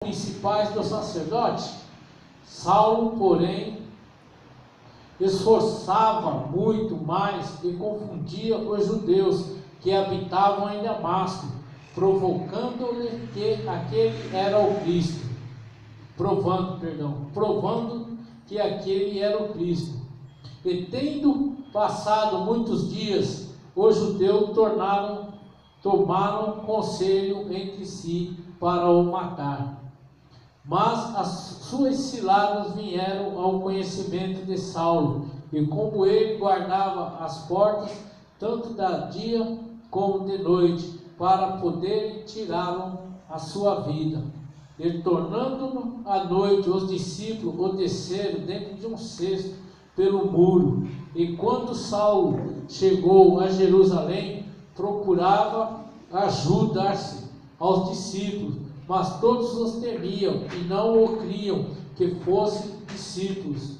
principais dos sacerdotes. Saulo, porém, esforçava muito mais e confundia os judeus que habitavam em Damasco, provando que aquele era o Cristo. Provando que aquele era o Cristo. E tendo passado muitos dias, os judeus tomaram conselho entre si para o matar. Mas as suas ciladas vieram ao conhecimento de Saulo, e como ele guardava as portas, tanto da dia como de noite, para poderem tirá-lo a sua vida. E tornando à noite, os discípulos o desceram dentro de um cesto pelo muro. E quando Saulo chegou a Jerusalém, procurava ajudar-se aos discípulos, mas todos os temiam e não o criam que fossem discípulos.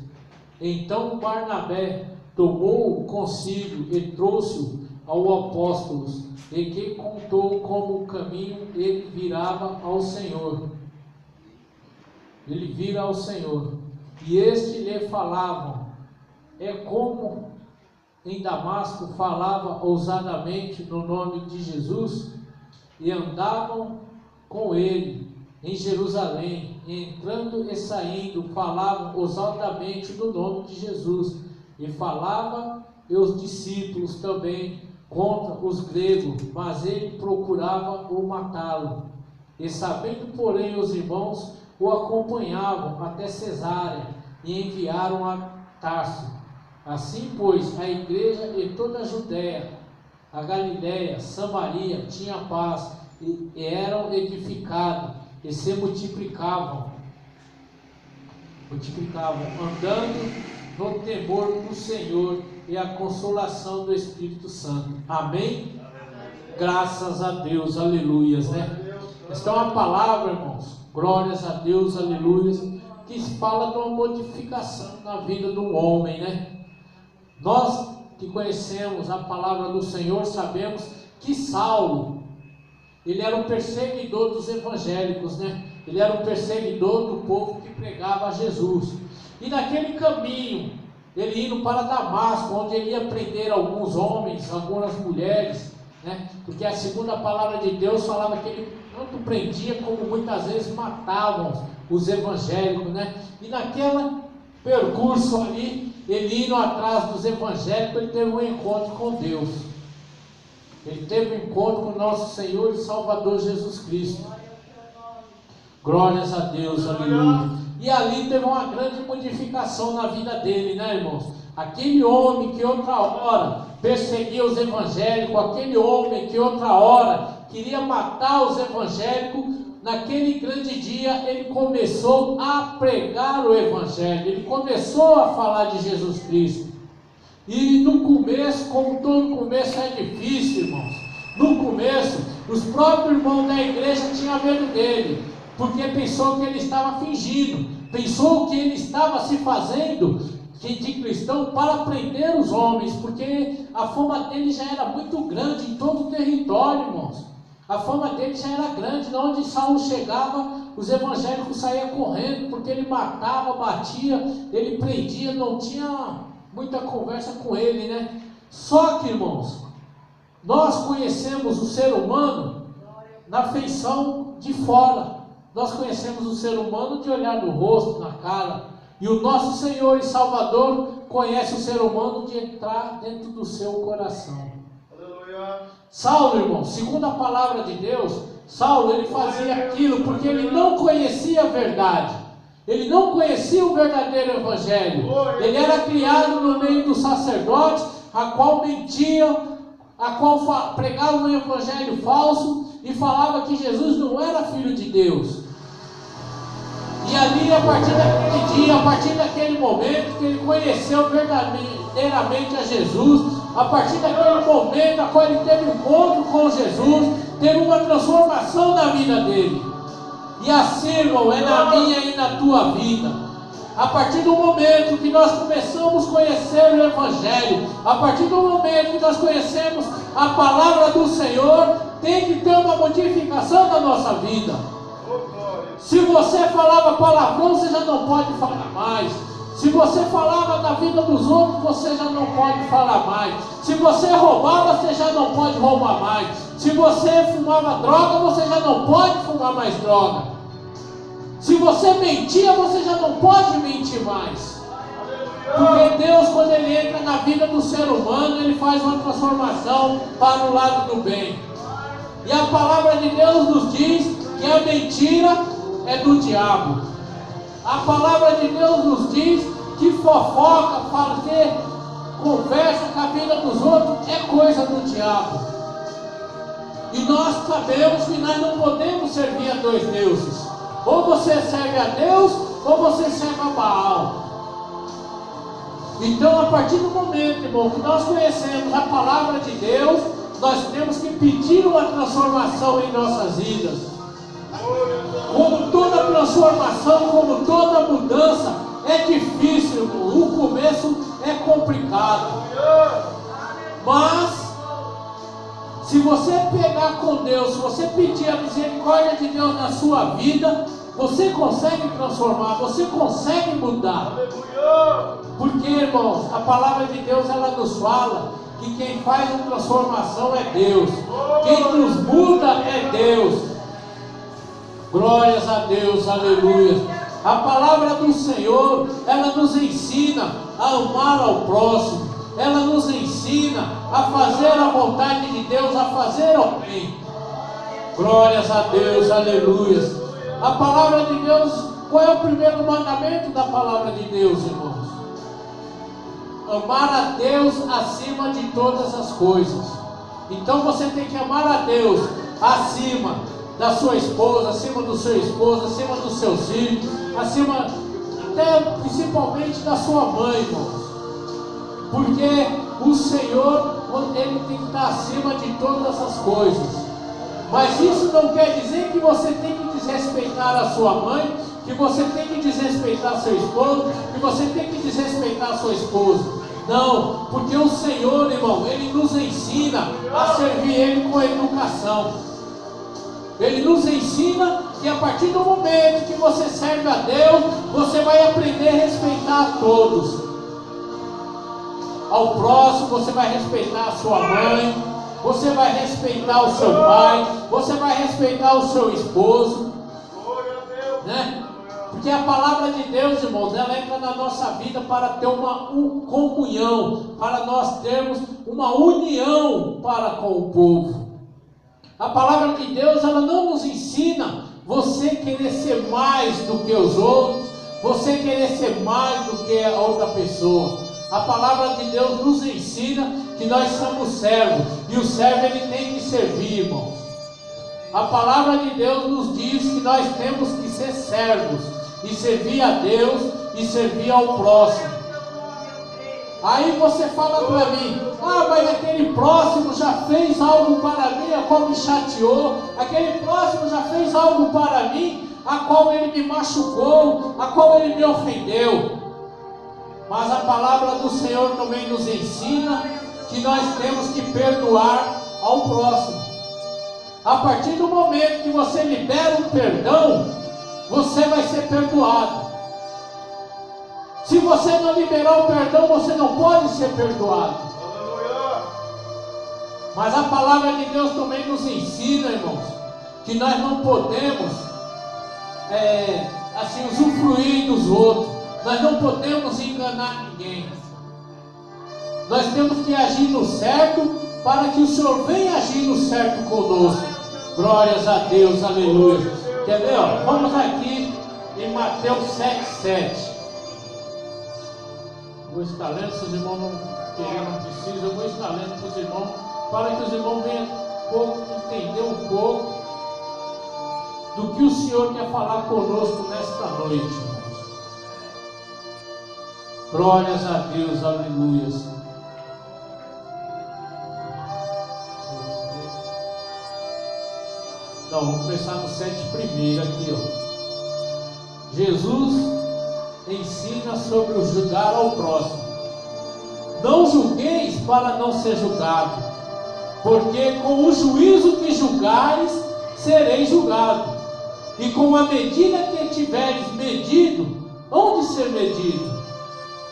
Então Barnabé tomou-o consigo e trouxe-o ao apóstolo, e que contou como o caminho ele virava ao Senhor. Ele vira ao Senhor. E este lhe falavam, é como em Damasco falava ousadamente no nome de Jesus, e andavam com ele em Jerusalém, e entrando e saindo, falavam ousadamente no nome de Jesus, e falava e os discípulos também contra os gregos, mas ele procurava o matá-lo. E sabendo, porém, os irmãos o acompanhavam até Cesareia, e enviaram a Tarso. Assim, pois, a igreja e toda a Judéia, a Galiléia, Samaria, tinha paz, e eram edificados, e se multiplicavam, andando no temor do Senhor e a consolação do Espírito Santo. Amém? Graças a Deus, aleluias, né? Esta é uma palavra, irmãos, glórias a Deus, aleluias, que fala de uma modificação na vida do homem, né? Nós que conhecemos a palavra do Senhor, sabemos que Saulo, ele era um perseguidor dos evangélicos, né? Ele era um perseguidor do povo que pregava a Jesus. E naquele caminho, ele indo para Damasco, onde ele ia prender alguns homens, algumas mulheres, né? Porque a segunda palavra de Deus falava que ele tanto prendia como muitas vezes matavam os evangélicos, né? E naquele percurso ali, ele indo atrás dos evangélicos, ele teve um encontro com Deus. Ele teve um encontro com nosso Senhor e Salvador Jesus Cristo. Glórias a Deus, aleluia. E ali teve uma grande modificação na vida dele, né, irmãos? Aquele homem que outra hora perseguia os evangélicos, aquele homem que outra hora queria matar os evangélicos, naquele grande dia ele começou a pregar o evangelho, ele começou a falar de Jesus Cristo. E no começo, como todo começo é difícil, irmãos, no começo, os próprios irmãos da igreja tinham medo dele, porque pensou que ele estava fingindo, pensou que ele estava se fazendo de cristão para prender os homens, porque a fama dele já era muito grande em todo o território, irmãos. A fama dele já era grande, onde Saulo chegava, os evangélicos saíam correndo, porque ele matava, batia, ele prendia, não tinha muita conversa com ele, né? Só que, irmãos, nós conhecemos o ser humano na feição de fora. Nós conhecemos o ser humano de olhar no rosto, na cara. E o nosso Senhor e Salvador conhece o ser humano de entrar dentro do seu coração. Aleluia. Saulo, irmão, segundo a palavra de Deus, Saulo, ele fazia aquilo porque ele não conhecia a verdade. Ele não conhecia o verdadeiro evangelho. Ele era criado no meio dos sacerdotes, a qual mentiam, a qual pregava um evangelho falso e falava que Jesus não era filho de Deus. E ali, a partir daquele dia, a partir daquele momento que ele conheceu verdadeiramente a Jesus, a partir daquele momento a qual ele teve um encontro com Jesus, teve uma transformação na vida dele. E assim, irmão, é na minha e na tua vida. A partir do momento que nós começamos a conhecer o Evangelho, a partir do momento que nós conhecemos a palavra do Senhor, tem que ter uma modificação na nossa vida. Se você falava palavrão, você já não pode falar mais. Se você falava da vida dos outros, você já não pode falar mais. Se você roubava, você já não pode roubar mais. Se você fumava droga, você já não pode fumar mais droga. Se você mentia, você já não pode mentir mais. Porque Deus, quando Ele entra na vida do ser humano, Ele faz uma transformação para o lado do bem. E a palavra de Deus nos diz que a mentira é do diabo. A palavra de Deus nos diz que fofoca, fazer conversa com a vida dos outros é coisa do diabo. E nós sabemos que nós não podemos servir a dois deuses. Ou você serve a Deus, ou você serve a Baal. Então, a partir do momento, irmão, que nós conhecemos a palavra de Deus, nós temos que pedir uma transformação em nossas vidas. Como toda transformação, como toda mudança, é difícil, irmão. O começo é complicado. Mas, se você pegar com Deus, se você pedir a misericórdia de Deus na sua vida, você consegue transformar, você consegue mudar. Porque, irmãos, a palavra de Deus, ela nos fala que quem faz a transformação é Deus. Quem nos muda é Deus. Glórias a Deus, aleluia. A palavra do Senhor, ela nos ensina a amar ao próximo. Ela nos ensina a fazer a vontade de Deus, a fazer o bem. Glórias a Deus, aleluia. A palavra de Deus, qual é o primeiro mandamento da palavra de Deus, irmãos? Amar a Deus acima de todas as coisas. Então você tem que amar a Deus acima da sua esposa, acima do seu esposo, acima dos seus filhos, acima até principalmente da sua mãe, irmãos. Porque o Senhor, Ele tem que estar acima de todas as coisas. Mas isso não quer dizer que você tem que desrespeitar a sua mãe, que você tem que desrespeitar seu esposo, que você tem que desrespeitar sua esposa. Não, porque o Senhor, irmão, Ele nos ensina a servir Ele com educação. Ele nos ensina que a partir do momento que você serve a Deus, você vai aprender a respeitar a todos. Ao próximo, você vai respeitar a sua mãe, você vai respeitar o seu pai, você vai respeitar o seu esposo, né? Porque a palavra de Deus, irmãos, ela entra na nossa vida para ter uma comunhão, para nós termos uma união para com o povo. A palavra de Deus, ela não nos ensina você querer ser mais do que os outros, você querer ser mais do que a outra pessoa. A palavra de Deus nos ensina que nós somos servos, e o servo ele tem que servir, irmãos. A palavra de Deus nos diz que nós temos que ser servos, e servir a Deus, e servir ao próximo. Aí você fala para mim, mas aquele próximo já fez algo para mim, a qual me chateou, aquele próximo já fez algo para mim, a qual ele me machucou, a qual ele me ofendeu. Mas a palavra do Senhor também nos ensina que nós temos que perdoar ao próximo. A partir do momento que você libera o perdão, você vai ser perdoado. Se você não liberar o perdão, você não pode ser perdoado. Mas a palavra de Deus também nos ensina, irmãos, que nós não podemos usufruir dos outros. Nós não podemos enganar ninguém. Nós temos que agir no certo, para que o Senhor venha agir no certo conosco. Glórias a Deus, aleluia. Quer ver? Vamos aqui em Mateus 7,7. Vou estar lendo, se os irmãos não precisam, eu vou estar lendo para os irmãos, para que os irmãos venham entender um pouco do que o Senhor quer falar conosco nesta noite. Glórias a Deus, aleluia. Não, vamos começar no 7 primeiro aqui, ó. Jesus ensina sobre o julgar ao próximo. Não julgueis para não ser julgado, porque com o juízo que julgares, sereis julgados, E com a medida que tiveres medido, onde ser medido?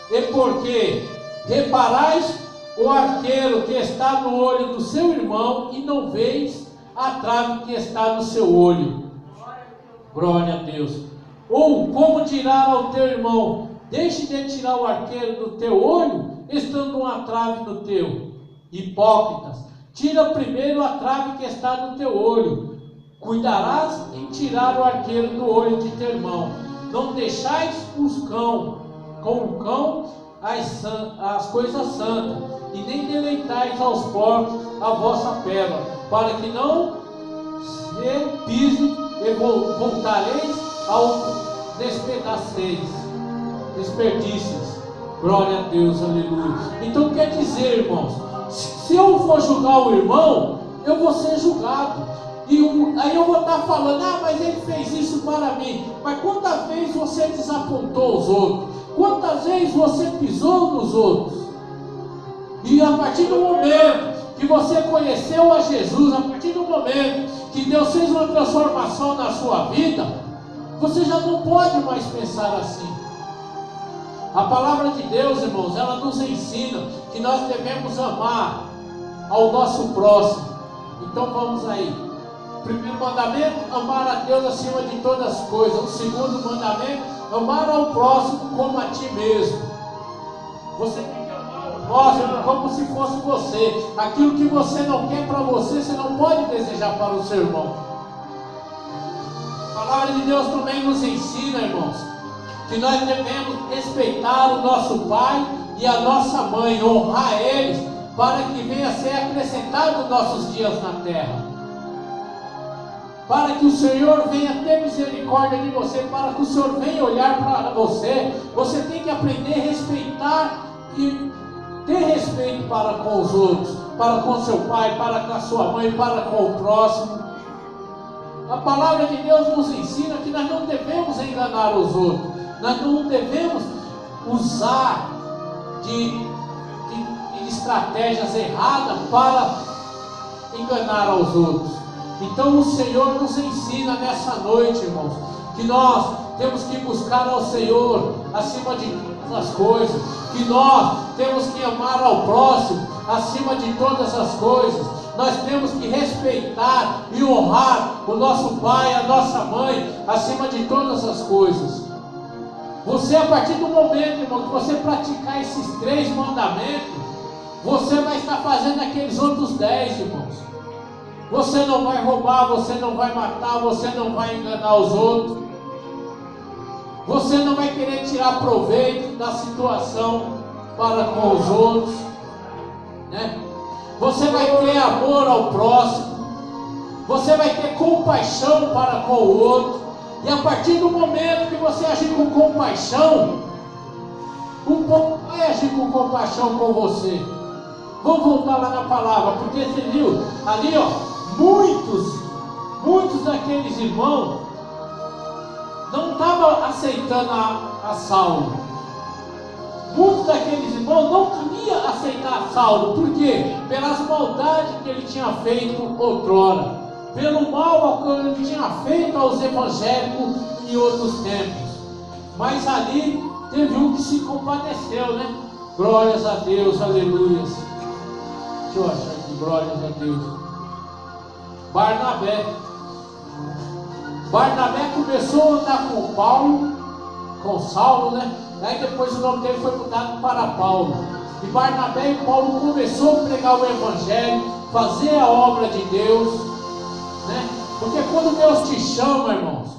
E porque reparais o arqueiro que está no olho do seu irmão, e não veis a trave que está no seu olho. Glória a Deus. Ou como dirá ao teu irmão: deixe de tirar o arqueiro do teu olho, estando uma trave no teu. Hipócritas, tira primeiro a trave que está no teu olho, cuidarás em tirar o arqueiro do olho de teu irmão. Não deixais os cão com o cão as coisas santas, e nem deleitais aos porcos a vossa pérola, para que não se pise e voltareis ao desperdícios. Glória a Deus, aleluia. Então quer dizer, irmãos, se eu for julgar o irmão, eu vou ser julgado. Aí eu vou estar falando: mas ele fez isso para mim. Mas quantas vezes você desapontou os outros? Quantas vezes você pisou nos outros? E a partir do momento que você conheceu a Jesus, a partir do momento que Deus fez uma transformação na sua vida, você já não pode mais pensar assim. A palavra de Deus, irmãos, ela nos ensina que nós devemos amar ao nosso próximo. Então vamos aí. Primeiro mandamento: amar a Deus acima de todas as coisas. O segundo mandamento: amar ao próximo como a ti mesmo. Você tem que amar o próximo como se fosse você. Aquilo que você não quer para você, você não pode desejar para o seu irmão. A palavra de Deus também nos ensina, irmãos, que nós devemos respeitar o nosso pai e a nossa mãe, honrar eles, para que venha a ser acrescentado nossos dias na terra. Para que o Senhor venha ter misericórdia de você, para que o Senhor venha olhar para você. Você tem que aprender a respeitar e ter respeito para com os outros, para com seu pai, para com a sua mãe, para com o próximo. A palavra de Deus nos ensina que nós não devemos enganar os outros, nós não devemos usar de estratégias erradas para enganar aos outros. Então o Senhor nos ensina nessa noite, irmãos, que nós temos que buscar ao Senhor acima de todas as coisas, que nós temos que amar ao próximo acima de todas as coisas. Nós temos que respeitar e honrar o nosso pai, a nossa mãe, acima de todas as coisas. Você, a partir do momento, irmão, que você praticar esses 3 mandamentos, você vai estar fazendo aqueles outros 10, irmãos. Você não vai roubar, você não vai matar, você não vai enganar os outros. Você não vai querer tirar proveito da situação para com os outros, né? Você vai ter amor ao próximo. Você vai ter compaixão para com o outro. E a partir do momento que você agir com compaixão, o povo vai agir com compaixão com você. Vamos voltar lá na palavra, porque você viu ali, muitos daqueles irmãos não estavam aceitando a Saulo. Muitos daqueles irmãos não queriam aceitar Saulo. Por quê? Pelas maldades que ele tinha feito outrora, pelo mal que ele tinha feito aos evangélicos em outros tempos. Mas ali teve um que se compadeceu, né? Glórias a Deus, aleluias. Deixa eu achar aqui, glórias a Deus. Barnabé começou a andar com Saulo, né? Aí depois o nome dele foi mudado para Paulo. E Barnabé e Paulo começou a pregar o evangelho, fazer a obra de Deus, né? Porque quando Deus te chama, irmãos,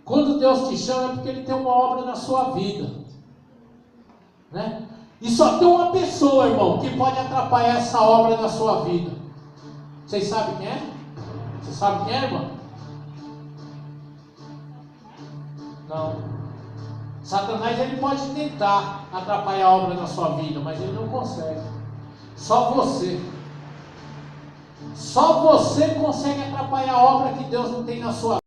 quando Deus te chama é porque Ele tem uma obra na sua vida, né? E só tem uma pessoa, irmão, que pode atrapalhar essa obra na sua vida. Vocês sabem quem é? Você sabe quem é, irmão? Não. Satanás, ele pode tentar atrapalhar a obra na sua vida, mas ele não consegue. Só você. Só você consegue atrapalhar a obra que Deus não tem na sua vida.